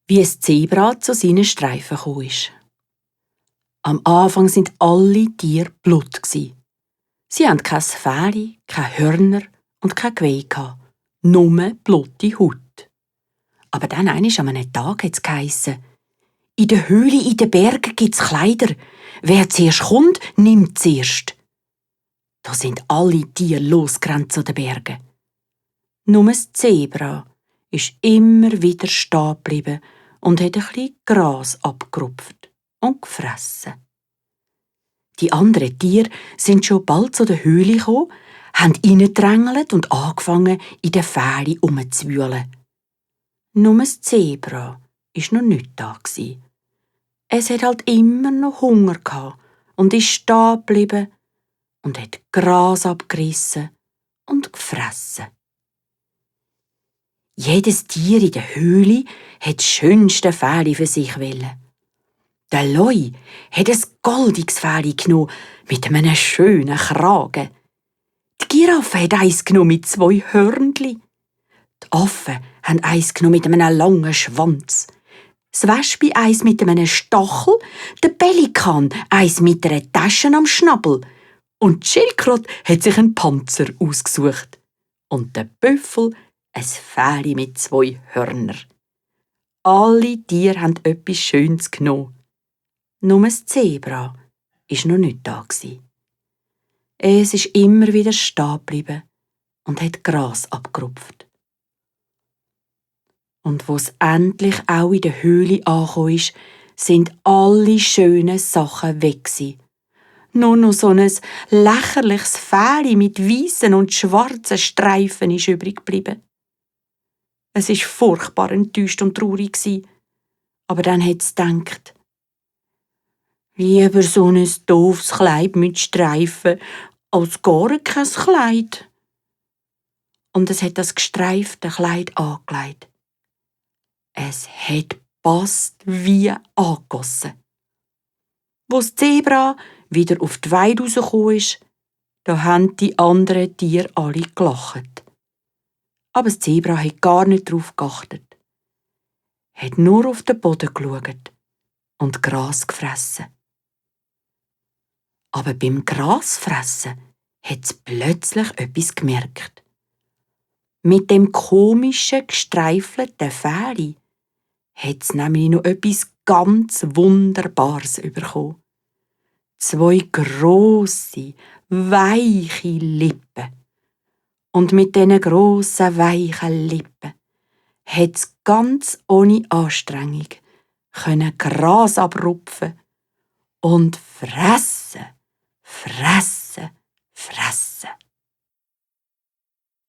wie ein Zebra zu seinen Streifen gekommen ist. Am Anfang sind alle Tiere blut. Sie hatten kein Fell, keine Hörner und kein Geweih, nur blutige Haut. Aber dann an einem Tag hat es geheissen: in der Höhle in den Bergen gibt es Kleider. Wer zuerst kommt, nimmt zuerst. Da sind alle Tiere losgerannt zu den Bergen. Nur das Zebra ist immer wieder stehen geblieben und hat ein bisschen Gras abgerupft und gefressen. Die anderen Tiere sind schon bald zu der Höhle gekommen, haben reingedrängelt und angefangen, in den Fählen rumzuwühlen. Nur das Zebra war noch nicht da. Es hat halt immer noch Hunger gehabt und ist stehen geblieben und hat Gras abgerissen und gefressen. Jedes Tier in der Höhle hat das schönste Fell für sich wollen. Der Leu hat ein goldiges Fell genommen mit einem schönen Kragen. Die Giraffe hat eins genommen mit 2 Hörnchen. Die Affen haben eins genommen mit einem langen Schwanz. Das Wespe eins mit einem Stachel, der Pelikan eins mit einer Tasche am Schnabel und die Schildkröte hat sich einen Panzer ausgesucht. Und der Büffel ein Fell mit 2 Hörnern. Alle Tiere haben etwas Schönes genommen. Nur das Zebra war noch nicht da. Es ist immer wieder stehen geblieben und hat Gras abgerupft. Und wo es endlich auch in der Höhle angekommen ist, sind alle schönen Sachen weg. Nur noch so ein lächerliches Fell mit weißen und schwarzen Streifen ist übrig geblieben. Es war furchtbar enttäuscht und traurig. Aber dann hat es gedacht: lieber so ein doofes Kleid mit Streifen als gar kein Kleid. Und es hat das gestreifte Kleid angelegt. Es hat passt wie angegossen. Wo das Zebra wieder auf die Weide rausgekommen ist, da haben die anderen Tiere alle gelacht. Aber das Zebra hat gar nicht darauf geachtet. Hat nur auf den Boden geschaut und Gras gefressen. Aber beim Grasfressen hat es plötzlich etwas gemerkt. Mit dem komischen, gestreifelten Fell hat es nämlich noch etwas ganz Wunderbares bekommen. 2 grosse, weiche Lippen. Und mit diesen grossen, weichen Lippen hat es ganz ohne Anstrengung Gras abrupfen und fressen,